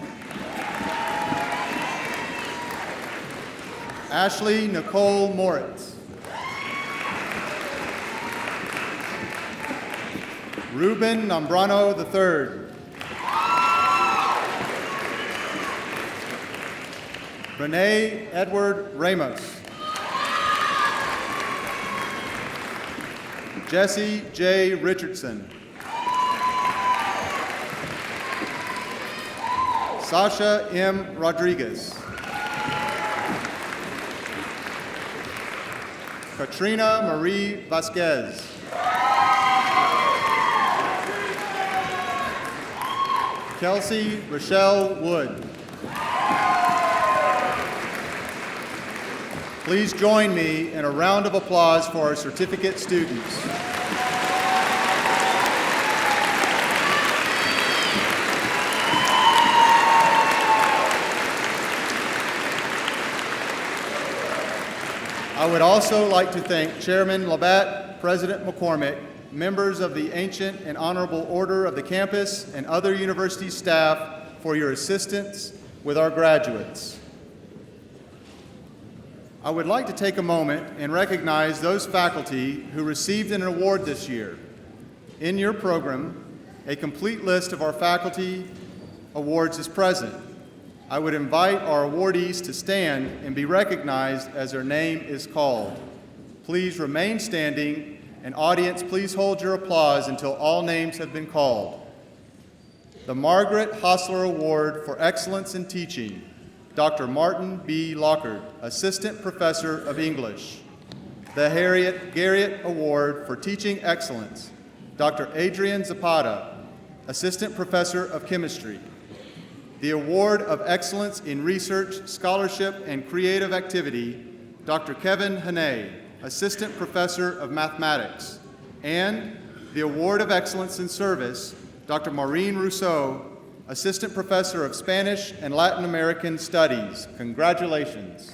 Ashley Nicole Moritz. Ruben Nambrano III. Renee Edward Ramos. Jesse J. Richardson. Sasha M. Rodriguez. Katrina Marie Vasquez. Kelsey Rochelle Wood. Please join me in a round of applause for our certificate students. I would also like to thank Chairman Labatt, President McCormick, members of the Ancient and Honorable Order of the campus, and other university staff for your assistance with our graduates. I would like to take a moment and recognize those faculty who received an award this year. In your program, a complete list of our faculty awards is present. I would invite our awardees to stand and be recognized as their name is called. Please remain standing, and audience, please hold your applause until all names have been called. The Margaret Hostler Award for Excellence in Teaching, Dr. Martin B. Lockard, Assistant Professor of English. The Harriet Garriott Award for Teaching Excellence, Dr. Adrian Zapata, Assistant Professor of Chemistry. The Award of Excellence in Research, Scholarship, and Creative Activity, Dr. Kevin Haney, Assistant Professor of Mathematics. And the Award of Excellence in Service, Dr. Maureen Rousseau, Assistant Professor of Spanish and Latin American Studies. Congratulations.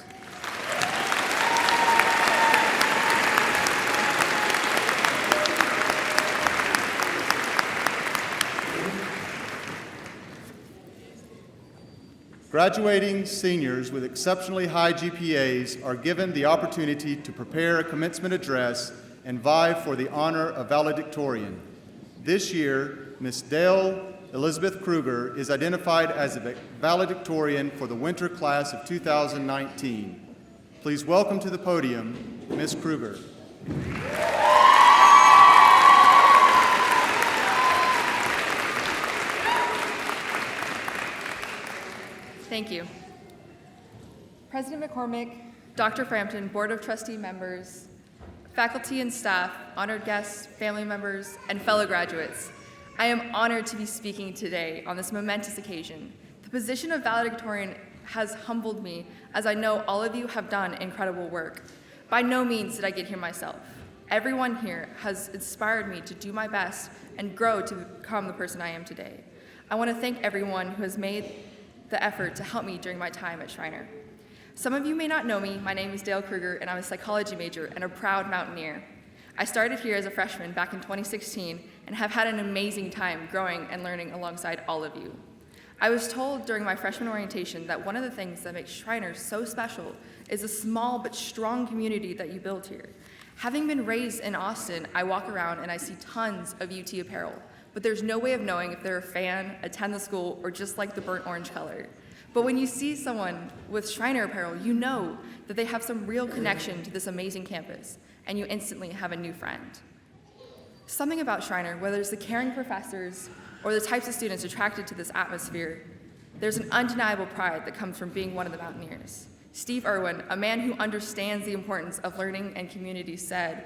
Graduating seniors with exceptionally high GPAs are given the opportunity to prepare a commencement address and vie for the honor of valedictorian. This year, Ms. Dale Elizabeth Kruger is identified as a valedictorian for the winter class of 2019. Please welcome to the podium, Ms. Kruger. Thank you. President McCormick, Dr. Frampton, Board of Trustee members, faculty and staff, honored guests, family members, and fellow graduates, I am honored to be speaking today on this momentous occasion. The position of valedictorian has humbled me, as I know all of you have done incredible work. By no means did I get here myself. Everyone here has inspired me to do my best and grow to become the person I am today. I want to thank everyone who has made the effort to help me during my time at Schreiner. Some of you may not know me. My name is Dale Kruger, and I'm a psychology major and a proud Mountaineer. I started here as a freshman back in 2016 and have had an amazing time growing and learning alongside all of you. I was told during my freshman orientation that one of the things that makes Schreiner so special is the small but strong community that you build here. Having been raised in Austin, I walk around and I see tons of UT apparel, but there's no way of knowing if they're a fan, attend the school, or just like the burnt orange color. But when you see someone with Schreiner apparel, you know that they have some real connection to this amazing campus, and you instantly have a new friend. Something about Schreiner, whether it's the caring professors or the types of students attracted to this atmosphere, there's an undeniable pride that comes from being one of the Mountaineers. Steve Irwin, a man who understands the importance of learning and community, said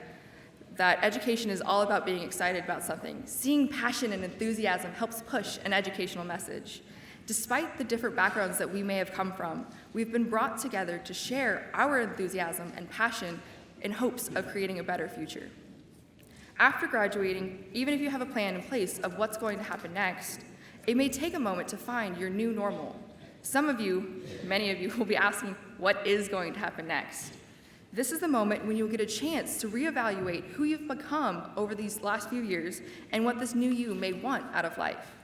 that education is all about being excited about something. Seeing passion and enthusiasm helps push an educational message. Despite the different backgrounds that we may have come from, we've been brought together to share our enthusiasm and passion in hopes of creating a better future. After graduating, even if you have a plan in place of what's going to happen next, it may take a moment to find your new normal. Some of you, many of you, will be asking, what is going to happen next? This is the moment when you'll get a chance to reevaluate who you've become over these last few years and what this new you may want out of life.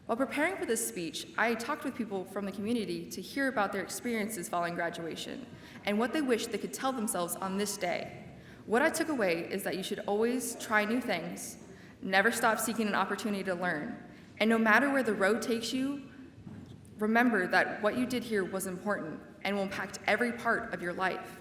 While preparing for this speech, I talked with people from the community to hear about their experiences following graduation and what they wish they could tell themselves on this day. What I took away is that you should always try new things, never stop seeking an opportunity to learn, and no matter where the road takes you, remember that what you did here was important and will impact every part of your life.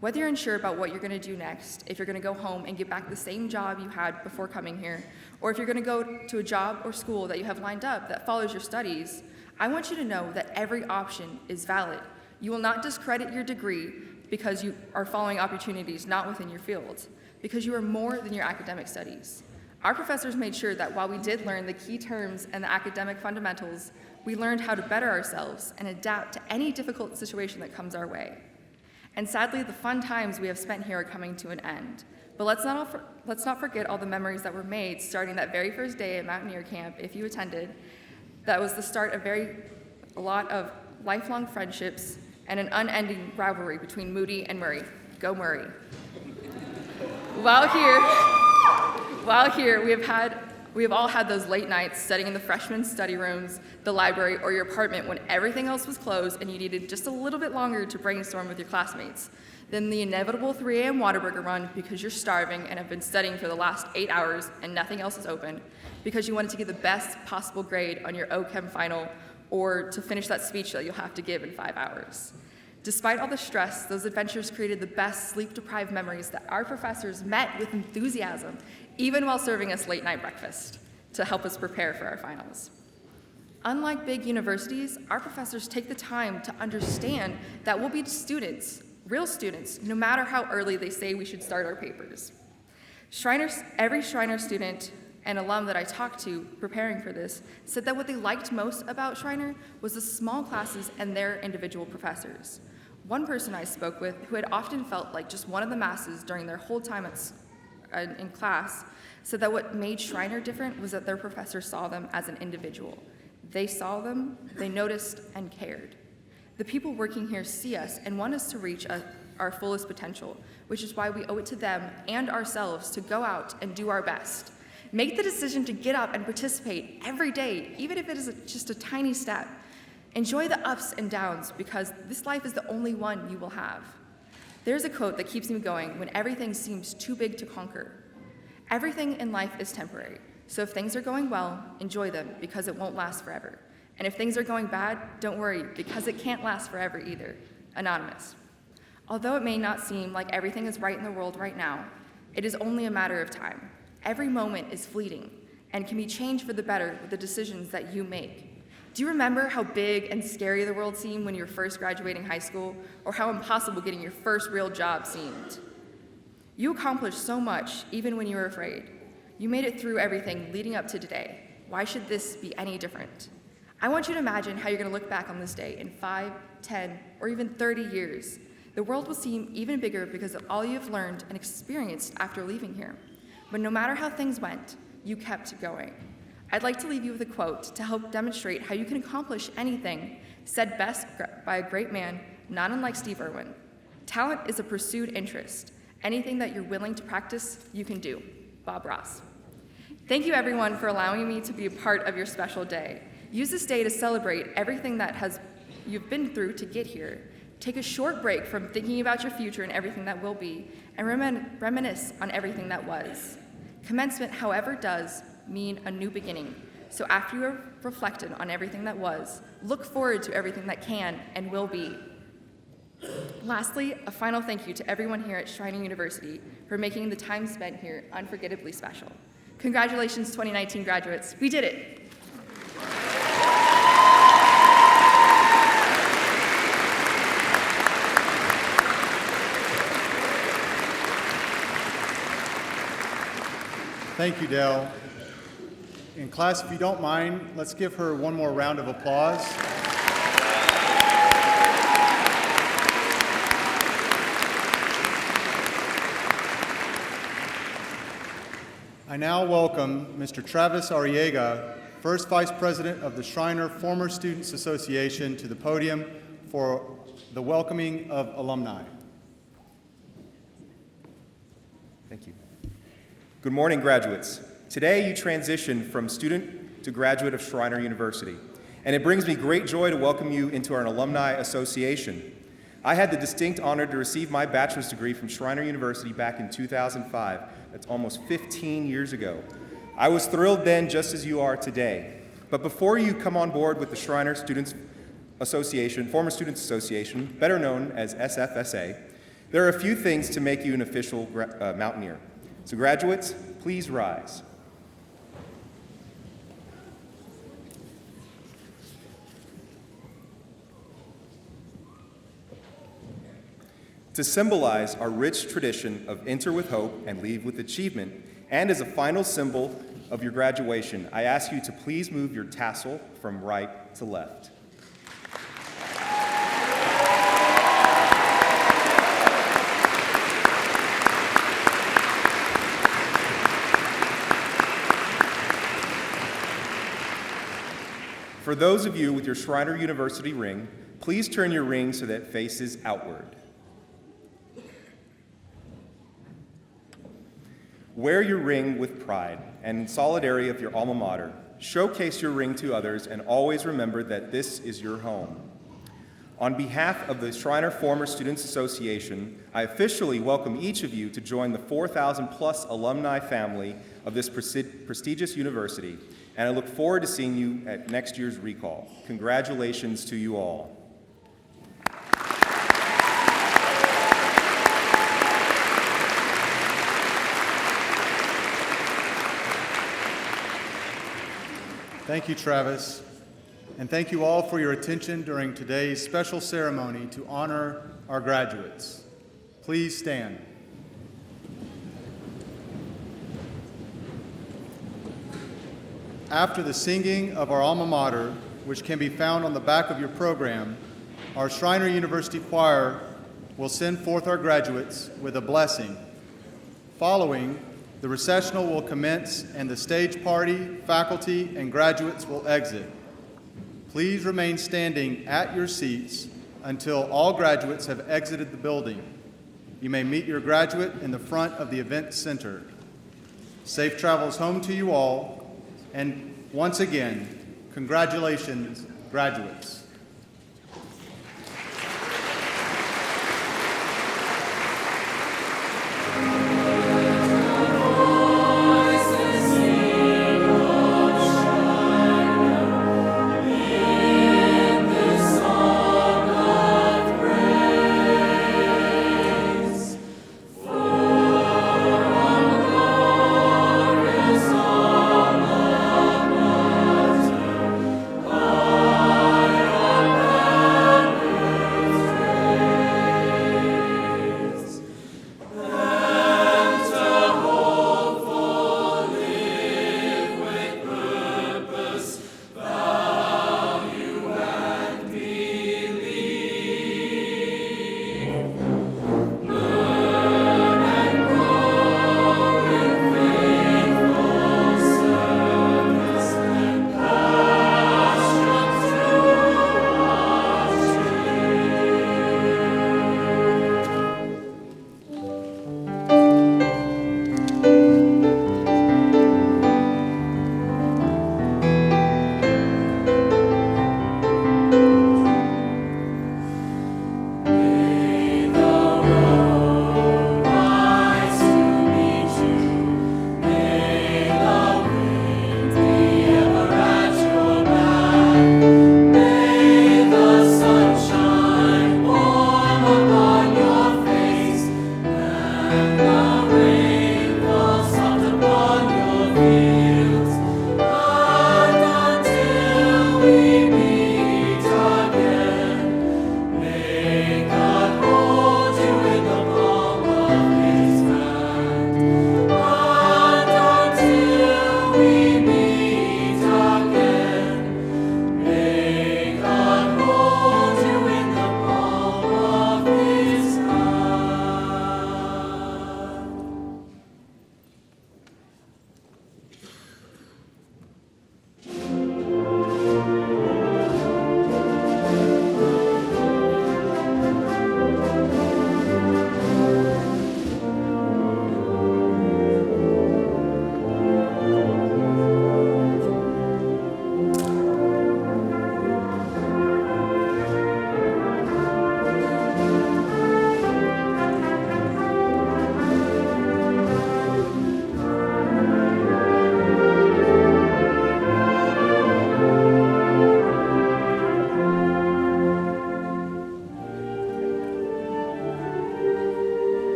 Whether you're unsure about what you're going to do next, if you're going to go home and get back the same job you had before coming here, or if you're going to go to a job or school that you have lined up that follows your studies, I want you to know that every option is valid. You will not discredit your degree because you are following opportunities not within your field, because you are more than your academic studies. Our professors made sure that while we did learn the key terms and the academic fundamentals, we learned how to better ourselves and adapt to any difficult situation that comes our way. And sadly, the fun times we have spent here are coming to an end. But let's not forget all the memories that were made starting that very first day at Mountaineer Camp, if you attended. That was the start of a lot of lifelong friendships and an unending rivalry between Moody and Murray. Go Murray. While here, we have all had those late nights studying in the freshman study rooms, the library, or your apartment when everything else was closed and you needed just a little bit longer to brainstorm with your classmates. Then the inevitable 3 a.m. Whataburger run because you're starving and have been studying for the last 8 hours and nothing else is open, because you wanted to get the best possible grade on your OChem final or to finish that speech that you'll have to give in 5 hours. Despite all the stress, those adventures created the best sleep-deprived memories that our professors met with enthusiasm, even while serving us late-night breakfast to help us prepare for our finals. Unlike big universities, our professors take the time to understand that we'll be students, real students, no matter how early they say we should start our papers. Every Schreiner student and alum that I talked to preparing for this said that what they liked most about Schreiner was the small classes and their individual professors. One person I spoke with, who had often felt like just one of the masses during their whole time in class, said that what made Schreiner different was that their professor saw them as an individual. They saw them, they noticed, and cared. The people working here see us and want us to reach our fullest potential, which is why we owe it to them and ourselves to go out and do our best. Make the decision to get up and participate every day, even if it is just a tiny step. Enjoy the ups and downs, because this life is the only one you will have. There's a quote that keeps me going when everything seems too big to conquer. Everything in life is temporary, so if things are going well, enjoy them, because it won't last forever. And if things are going bad, don't worry, because it can't last forever either. Anonymous. Although it may not seem like everything is right in the world right now, it is only a matter of time. Every moment is fleeting and can be changed for the better with the decisions that you make. Do you remember how big and scary the world seemed when you were first graduating high school, or how impossible getting your first real job seemed? You accomplished so much even when you were afraid. You made it through everything leading up to today. Why should this be any different? I want you to imagine how you're going to look back on this day in 5, 10, or even 30 years. The world will seem even bigger because of all you've learned and experienced after leaving here. But no matter how things went, you kept going. I'd like to leave you with a quote to help demonstrate how you can accomplish anything, said best by a great man, not unlike Steve Irwin. Talent is a pursued interest. Anything that you're willing to practice, you can do. Bob Ross. Thank you, everyone, for allowing me to be a part of your special day. Use this day to celebrate everything that you've been through to get here. Take a short break from thinking about your future and everything that will be, and reminisce on everything that was. Commencement, however, does mean a new beginning. So after you have reflected on everything that was, look forward to everything that can and will be. Lastly, a final thank you to everyone here at Schreiner University for making the time spent here unforgettably special. Congratulations, 2019 graduates. We did it. Thank you, Dell. In class, if you don't mind, let's give her one more round of applause. I now welcome Mr. Travis Arriaga, First Vice President of the Schreiner Former Students Association, to the podium for the welcoming of alumni. Thank you. Good morning, graduates. Today you transition from student to graduate of Schreiner University, and it brings me great joy to welcome you into our Alumni Association. I had the distinct honor to receive my bachelor's degree from Schreiner University back in 2005. That's almost 15 years ago. I was thrilled then, just as you are today. But before you come on board with the Schreiner Students Association, Former Students Association, better known as SFSA, there are a few things to make you an official Mountaineer. So graduates, please rise. To symbolize our rich tradition of enter with hope and leave with achievement, and as a final symbol of your graduation, I ask you to please move your tassel from right to left. For those of you with your Schreiner University ring, please turn your ring so that it faces outward. Wear your ring with pride and in solidarity of your alma mater. Showcase your ring to others and always remember that this is your home. On behalf of the Schreiner Former Students Association, I officially welcome each of you to join the 4,000+ alumni family of this prestigious university, and I look forward to seeing you at next year's recall. Congratulations to you all. Thank you, Travis, and thank you all for your attention during today's special ceremony to honor our graduates. Please stand. After the singing of our alma mater, which can be found on the back of your program, our Schreiner University Choir will send forth our graduates with a blessing. Following, the recessional will commence and the stage party, faculty, and graduates will exit. Please remain standing at your seats until all graduates have exited the building. You may meet your graduate in the front of the event center. Safe travels home to you all, and once again, congratulations, graduates.